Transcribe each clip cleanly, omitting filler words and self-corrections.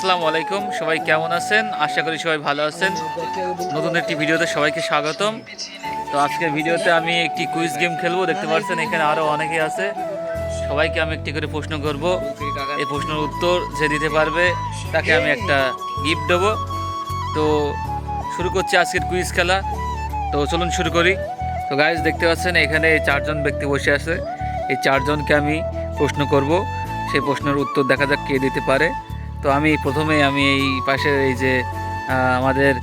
আসসালামু আলাইকুম, সবাই কেমন আছেন? আশা করি সবাই ভালো আছেন। নতুন একটি ভিডিওতে সবাইকে স্বাগতম। তো আজকের ভিডিওতে আমি একটি কুইজ গেম খেলবো। দেখতে পাচ্ছেন এখানে আরও অনেকে আছে। সবাইকে আমি একটি করে প্রশ্ন করব। এই প্রশ্নের উত্তর যে দিতে পারবে তাকে আমি একটা গিফট দেবো। তো শুরু করছি আজকের কুইজ খেলা। তো চলুন শুরু করি। তো গাইজ দেখতে পাচ্ছেন এখানে চারজন ব্যক্তি বসে আছে। এই চারজনকে আমি প্রশ্ন করব। সেই প্রশ্নের উত্তর দেখা যাক কে দিতে পারে। তো আমি প্রথমে এই পাশের এই যে আমাদের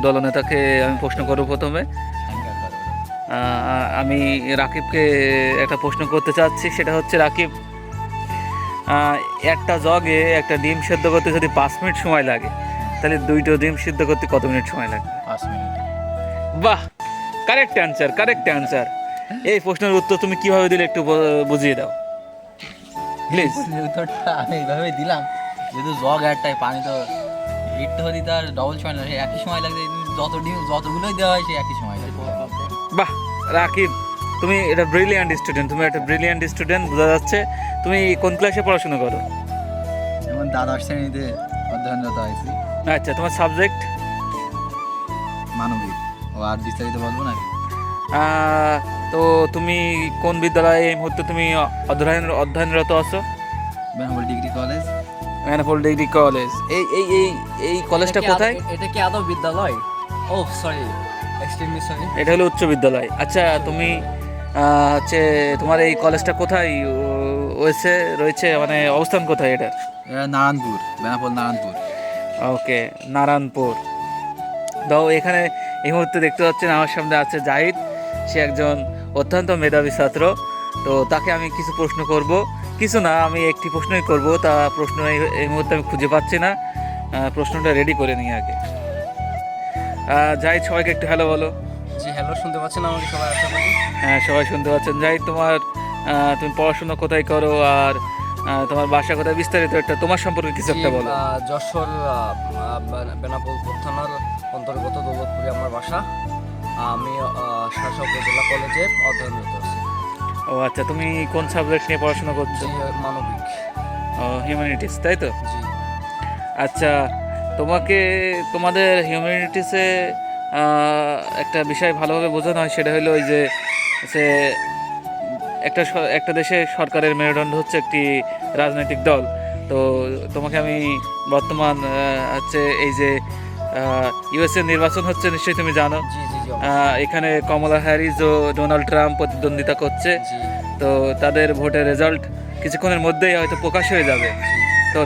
দলনেতাকে আমি প্রশ্ন করব প্রথমে। আমি রাকিবকে একটা প্রশ্ন করতে চাচ্ছি, সেটা হচ্ছে রাকিব, একটা জগে একটা ডিম সেদ্ধ করতে যদি 5 মিনিট সময় লাগে, তাহলে 2টো ডিম সিদ্ধ করতে কত মিনিট সময় লাগে? 5 মিনিট। বাহ, কারেক্ট অ্যান্সার। এই প্রশ্নের উত্তর তুমি কিভাবে দিলে একটু বুঝিয়ে দাও প্লিজ। উত্তরটা আমি এইভাবে দিলাম, যেহেতু জগ একটাই, পানি তো হিট তো দিতে আর ডবল সময় লাগে, একই সময় লাগবে। যতগুলোই দেওয়া হয় সেই একই সময় লাগে। বাহ রাকিব, তুমি এটা ব্রিলিয়ান্ট স্টুডেন্ট, বোঝা যাচ্ছে। তুমি কোন ক্লাসে পড়াশোনা করো? যেমন দ্বাদশ শ্রেণীতে অধ্যয়নরত হয়েছি। আচ্ছা, তোমার সাবজেক্ট? মানবিক। ও আর বিস্তারিত বলবো না। তো তুমি কোন বিদ্যালয়ে এই মুহূর্তে তুমি অধ্যয়নরত আছো? Benapole degree college. Benapole degree college. এই কলেজটা কোথায়? এটা কি আদৌ বিদ্যালয়? ও সরি, এক্সট্রিমলি সরি। এটা হলো উচ্চ বিদ্যালয়। আচ্ছা, তুমি হচ্ছে তোমার এই কলেজটা কোথায় রয়েছে, মানে অবস্থান কোথায় এটা? নারায়ণপুর, বেনাপোল নারায়ণপুর। ওকে, নারায়ণপুর। তো এখানে এই মুহূর্তে দেখতে পাচ্ছেন আমার সামনে আছে জাহিদ। সে একজন অত্যন্ত মেধাবী ছাত্র। তো তাকে আমি কিছু প্রশ্ন করব, কিছু না, আমি একটি প্রশ্নই করব। তা প্রশ্ন এই মুহূর্তে আমি খুঁজে পাচ্ছি না। প্রশ্নটা রেডি করে নিই আগে। জাহিদ, সবাইকে একটু হ্যালো বলো। জি হ্যালো, শুনতে পাচ্ছেন আমাকে সবাই? আশা করি হ্যাঁ, সবাই শুনতে পাচ্ছেন। জাহিদ, তুমি পড়াশোনা কোথায় করো আর তোমার বাসা কোথায়, বিস্তারিত একটা তোমার সম্পর্কে কিছু একটা বলো। যশোর বেনাপোল থানার অন্তর্গত দৌলতপুরে আমার বাসা। আমি শাসক উপজেলা কলেজে অধ্যয়নরত আছি। ও আচ্ছা, তুমি কোন সাবজেক্ট নিয়ে পড়াশোনা করছো? মানবিক। হিউম্যানিটিস, তাই তো? জি। আচ্ছা, তোমাদের হিউম্যানিটিসে একটা বিষয় ভালোভাবে বোঝানো হয়, সেটা হলো ওই যে একটা দেশে সরকারের মেরুদণ্ড হচ্ছে একটি রাজনৈতিক দল। তো তোমাকে আমি বর্তমান হচ্ছে এই যে ইউএসএ নির্বাচন হচ্ছে, নিশ্চয়ই তুমি জানো। জি জি জি। এখানে কমলা হ্যারিস ও ডোনাল্ড ট্রাম্প প্রতিদ্বন্দ্বিতা করছে। জি। তো তাদের ভোটের রেজাল্ট কিছুক্ষণের মধ্যেই হয়তো প্রকাশ হয়ে যাবে। তো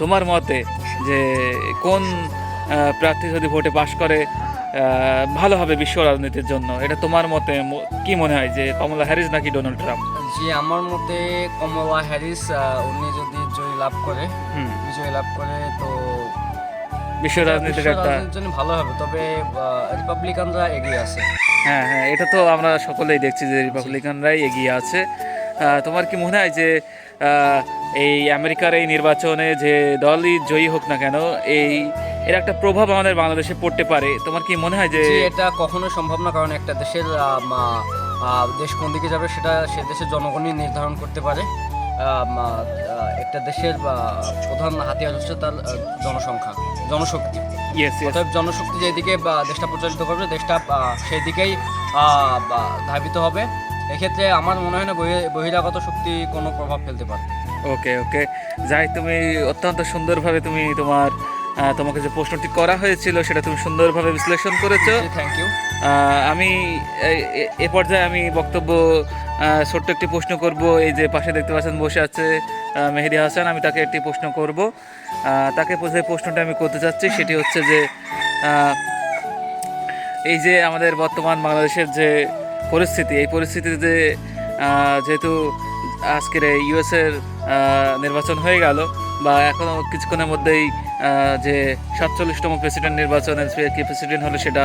তোমার মতে যে কোন প্রার্থী যদি ভোটে পাশ করে ভালো হবে বিশ্ব রাজনীতির জন্য, এটা তোমার মতে কি মনে হয়, যে কমলা হ্যারিস নাকি ডোনাল্ড ট্রাম্প? জি, আমার মতে কমলা হ্যারিস, উনি যদি বিজয় লাভ করে তো বিশ্ব রাজনীতির একটা জন্য ভালো হবে। তবে রিপাবলিকানরা এগিয়ে আছে। হ্যাঁ, এটা তো আমরা সকলেই দেখছি যে রিপাবলিকানরাই এগিয়ে আছে। তোমার কি মনে হয় যে এই আমেরিকার এই নির্বাচনে যে দলই জয়ী হোক না কেন, এর একটা প্রভাব আমাদের বাংলাদেশে পড়তে পারে? তোমার কি মনে হয় যে এটা কখনো সম্ভব না? কারণ একটা দেশের দেশ কোন দিকে যাবে সেটা সে দেশের জনগণই নির্ধারণ করতে পারে। একটা দেশের প্রধান হাতিয়ার হচ্ছে তার জনশক্তি। অতএব জনশক্তি যেদিকে দেশটা প্রচারিত করবে, দেশটা সেই দিকেই ধাবিত হবে। এক্ষেত্রে আমার মনে হয় না বহিরাগত শক্তি কোনো প্রভাব ফেলতে পারে। ওকে, যাই, তুমি অত্যন্ত সুন্দরভাবে তোমাকে যে প্রশ্নটি করা হয়েছিল সেটা তুমি সুন্দরভাবে বিশ্লেষণ করেছো। Thank you. আমি এ পর্যায়ে আমি বক্তব্য ছোট্ট একটি প্রশ্ন করব। এই যে পাশে দেখতে পাচ্ছেন বসে আছে মেহেদি হাসান, আমি তাকে একটি প্রশ্ন করব। তাকে যে প্রশ্নটা আমি করতে চাচ্ছি সেটি হচ্ছে যে এই যে আমাদের বর্তমান বাংলাদেশের যে পরিস্থিতি, এই পরিস্থিতিতে যেহেতু আজকের এই ইউএসএর নির্বাচন হয়ে গেল, বা এখনও কিছুক্ষণের মধ্যেই যে 47তম প্রেসিডেন্ট নির্বাচনের কি প্রেসিডেন্ট হলো সেটা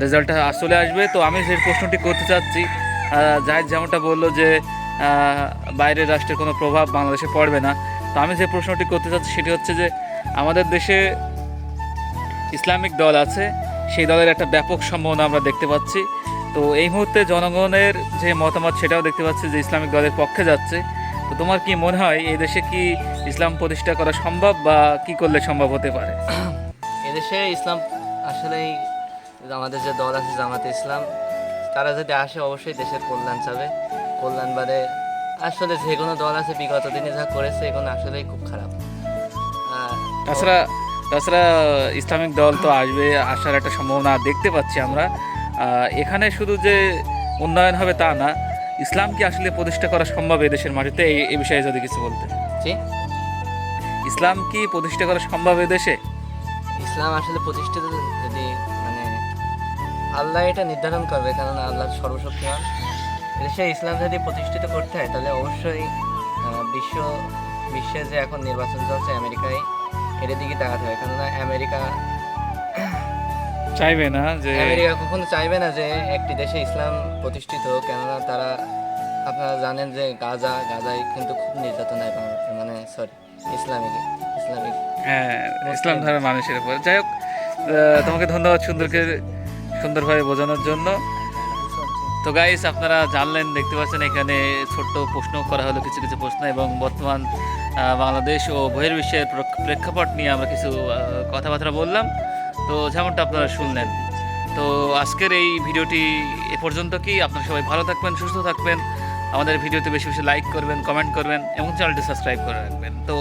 রেজাল্টটা চলে আসবে। তো আমি যে প্রশ্নটি করতে চাচ্ছি, জাহিদ যেমনটা বললো যে বাইরের রাষ্ট্রের কোনো প্রভাব বাংলাদেশে পড়বে না, তো আমি যে প্রশ্নটি করতে চাচ্ছি সেটি হচ্ছে যে আমাদের দেশে ইসলামিক দল আছে, সেই দলের একটা ব্যাপক সম্ভাবনা আমরা দেখতে পাচ্ছি। তো এই মুহূর্তে জনগণের যে মতামত সেটাও দেখতে পাচ্ছি যে ইসলামিক দলের পক্ষে যাচ্ছে। তো তোমার কি মনে হয় এই দেশে কি ইসলাম প্রতিষ্ঠা করা সম্ভব, বা কি করলে সম্ভব হতে পারে? এদেশে ইসলাম আসলেই আমাদের যে দল আছে জামাতে ইসলাম, তারা যদি আসে অবশ্যই দেশের কল্যাণ চাবে। কল্যাণ বাদে আসলে যে কোনো দল আছে বিগত দিনে যা করেছে এগুলো আসলেই খুব খারাপ। তাছাড়া তাছাড়া ইসলামিক দল তো আসবে, আসার একটা সম্ভাবনা দেখতে পাচ্ছি আমরা। এখানে শুধু যে উন্নয়ন হবে তা না, ইসলাম কি আসলে প্রতিষ্ঠা করা সম্ভব এদেশের মাটিতে, এই বিষয়ে যদি কিছু বলতে। জি, ইসলাম কি প্রতিষ্ঠা করা সম্ভব এদেশে? ইসলাম আসলে প্রতিষ্ঠিত যদি মানে আল্লাহ এটা নির্ধারণ করবে, কারণ আল্লাহ সর্বশক্তিমান। দেশে ইসলাম যদি প্রতিষ্ঠিত করতে হয় তাহলে অবশ্যই বিশ্বে যে এখন নির্বাচন চলছে আমেরিকায়, এর দিকে তাকাতে হবে। কেননা আমেরিকা চাইবে না যে কখনো চাইবে না যে একটি দেশে ইসলাম প্রতিষ্ঠিত হোক। কেননা তারা, আপনারা জানেন যে গাজায় কিন্তু খুব নির্যাতন হয় মানে ইসলামিক হ্যাঁ, ইসলাম ধর্মের মানুষের উপর। যাই হোক, তোমাকে ধন্যবাদ সুন্দরভাবে বোঝানোর জন্য। তো গাইস, আপনারা জানলেন, দেখতে পাচ্ছেন এখানে ছোট্ট প্রশ্ন করা হলো, কিছু কিছু প্রশ্ন, এবং বর্তমান বাংলাদেশ ও বহির্বিশ্বের প্রেক্ষাপট নিয়ে আমরা কিছু কথাবার্তা বললাম। তো যেমনটা আপনারা শুনলেন। তো আজকের এই ভিডিওটি এ পর্যন্ত। কি আপনারা সবাই ভালো থাকবেন, সুস্থ থাকবেন, আমাদের ভিডিওতে বেশি বেশি লাইক করবেন, কমেন্ট করবেন এবং চ্যানেলটি সাবস্ক্রাইব করে রাখবেন। তো